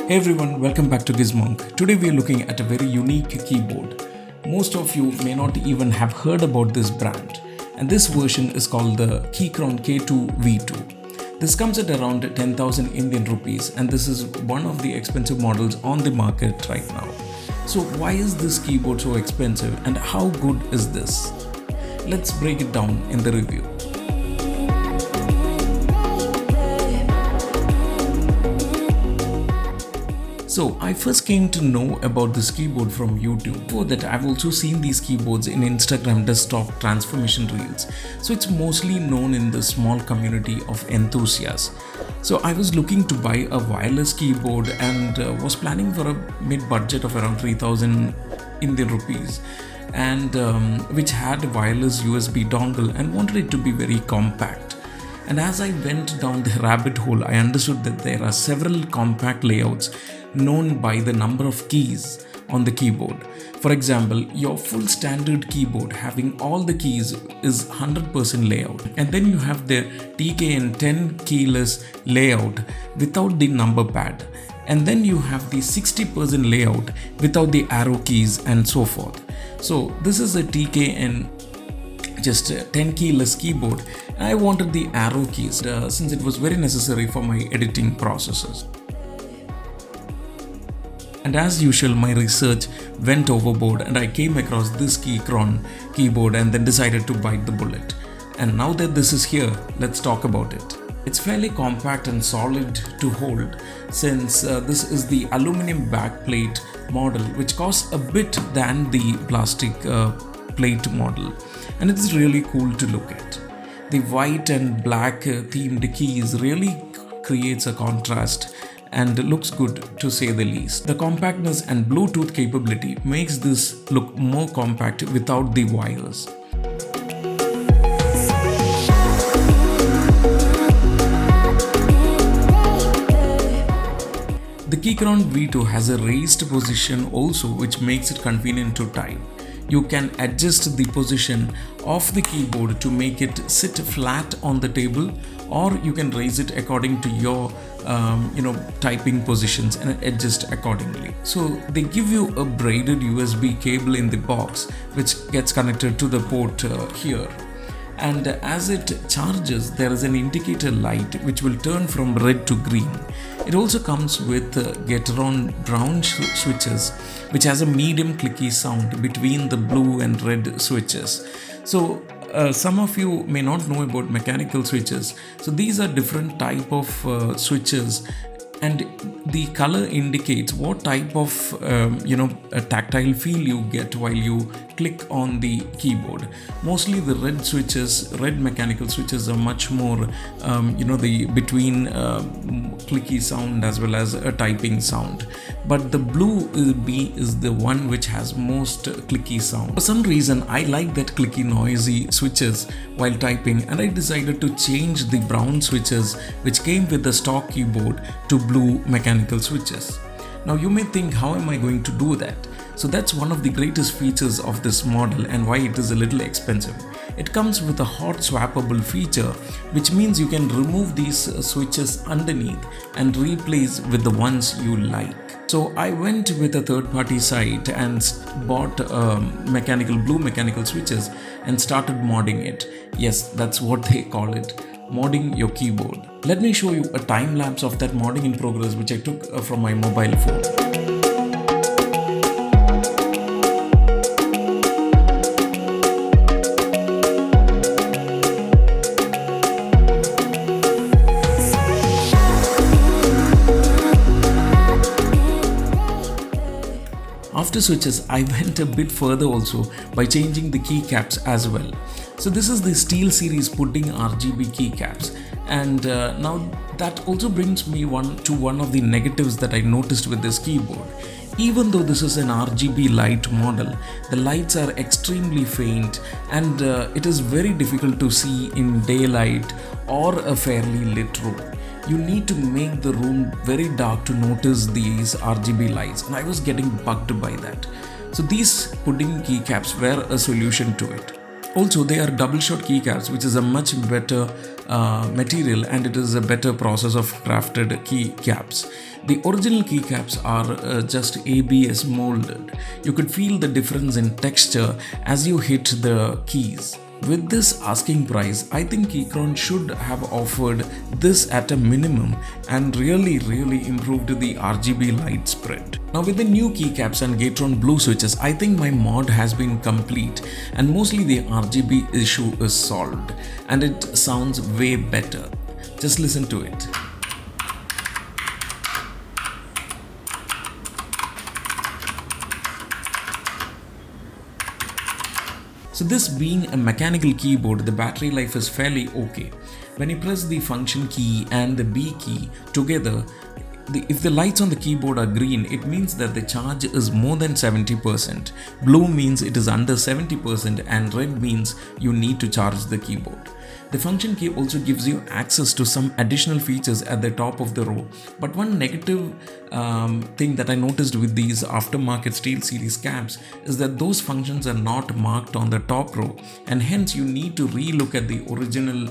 Hey everyone, welcome back to GizMonk. Today we are looking at a very unique keyboard. Most of you may not even have heard about this brand, and this version is called the Keychron K2 V2. This comes at around 10,000 Indian rupees, and this is one of the expensive models on the market right now. So why is this keyboard so expensive and how good is this? Let's break it down in the review. So I first came to know about this keyboard from YouTube. Before that, I've also seen these keyboards in Instagram desktop transformation reels. So it's mostly known in the small community of enthusiasts. So I was looking to buy a wireless keyboard and was planning for a mid-budget of around 3,000 Indian rupees, and which had a wireless USB dongle and wanted it to be very compact. And as I went down the rabbit hole, I understood that there are several compact layouts known by the number of keys on the keyboard. For example, your full standard keyboard having all the keys is 100% layout, and then you have the TKN 10 keyless layout without the number pad, and then you have the 60% layout without the arrow keys and so forth. So this is a TKN just a 10 keyless keyboard. I wanted the arrow keys since it was very necessary for my editing processes. And as usual, my research went overboard and I came across this Keychron keyboard and then decided to bite the bullet. And now that this is here, let's talk about it. It's fairly compact and solid to hold, since this is the aluminum backplate model, which costs a bit than the plastic plate model, and it's really cool to look at. The white and black themed keys really creates a contrast and looks good, to say the least. The compactness and Bluetooth capability makes this look more compact without the wires. The Keychron V2 has a raised position also, which makes it convenient to type. You can adjust the position of the keyboard to make it sit flat on the table, or you can raise it according to your typing positions and adjust accordingly. So they give you a braided USB cable in the box, which gets connected to the port here. And as it charges, there is an indicator light which will turn from red to green. It also comes with keychron brown switches, which has a medium clicky sound between the blue and red switches. So some of you may not know about mechanical switches. So these are different type of switches, and the color indicates what type of a tactile feel you get while you click on the keyboard. Mostly the red mechanical switches are much more the between clicky sound as well as a typing sound, but the blue is the one which has most clicky sound. For some reason I like that clicky noisy switches while typing, and I decided to change the brown switches which came with the stock keyboard to blue mechanical switches. Now you may think, how am I going to do that? So that's one of the greatest features of this model and why it is a little expensive. It comes with a hot swappable feature, which means you can remove these switches underneath and replace with the ones you like. So I went with a third-party site and bought blue mechanical switches and started modding it. Yes, that's what they call it, modding your keyboard. Let me show you a time lapse of that modding in progress, which I took from my mobile phone. After switches, I went a bit further also by changing the keycaps as well. So this is the Steelseries pudding RGB keycaps, and now that also brings me to one of the negatives that I noticed with this keyboard. Even though this is an RGB light model, the lights are extremely faint, and it is very difficult to see in daylight or a fairly lit room. You need to make the room very dark to notice these RGB lights, and I was getting bugged by that. So these pudding keycaps were a solution to it. Also, they are double shot keycaps, which is a much better material, and it is a better process of crafted keycaps. The original keycaps are just ABS molded. You could feel the difference in texture as you hit the keys. With this asking price, I think Keychron should have offered this at a minimum and really improved the RGB light spread. Now with the new keycaps and Keychron blue switches, I think my mod has been complete and mostly the RGB issue is solved and it sounds way better. Just listen to it. So this being a mechanical keyboard, the battery life is fairly okay. When you press the function key and the B key together, if the lights on the keyboard are green, it means that the charge is more than 70%. Blue means it is under 70% and red means you need to charge the keyboard. The function key also gives you access to some additional features at the top of the row. But one negative thing that I noticed with these aftermarket Steelseries caps is that those functions are not marked on the top row, and hence you need to relook at the original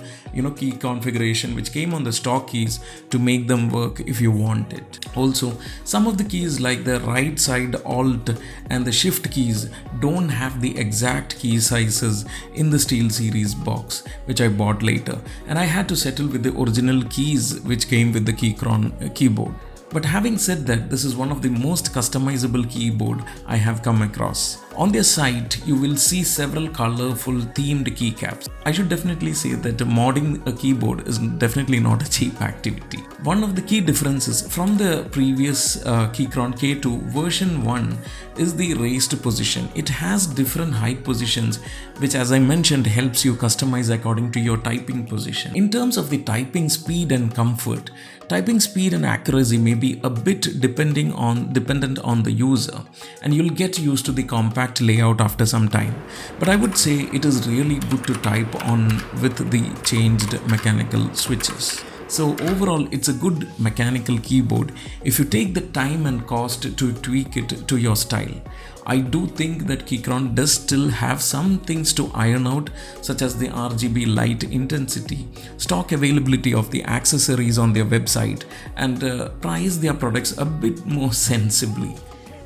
key configuration which came on the stock keys to make them work if you want it. Also, some of the keys like the right side Alt and the Shift keys don't have the exact key sizes in the Steelseries box, which I bought later, and I had to settle with the original keys which came with the Keychron keyboard. But having said that, this is one of the most customizable keyboard I have come across. On their site, you will see several colorful themed keycaps. I should definitely say that modding a keyboard is definitely not a cheap activity. One of the key differences from the previous Keychron K2 version 1 is the raised position. It has different height positions, which as I mentioned helps you customize according to your typing position. In terms of the typing speed and comfort, typing speed and accuracy may be a bit dependent on the user, and you'll get used to the compact layout after some time. But I would say it is really good to type on with the changed mechanical switches. So overall, it's a good mechanical keyboard if you take the time and cost to tweak it to your style. I do think that Keychron does still have some things to iron out, such as the RGB light intensity, stock availability of the accessories on their website, and price their products a bit more sensibly.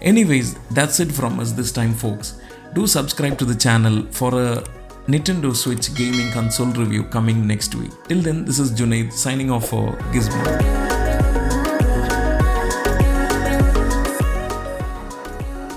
Anyways, that's it from us this time, folks. Do subscribe to the channel for a Nintendo Switch gaming console review coming next week. Till then, this is Junaid signing off for GizMonk.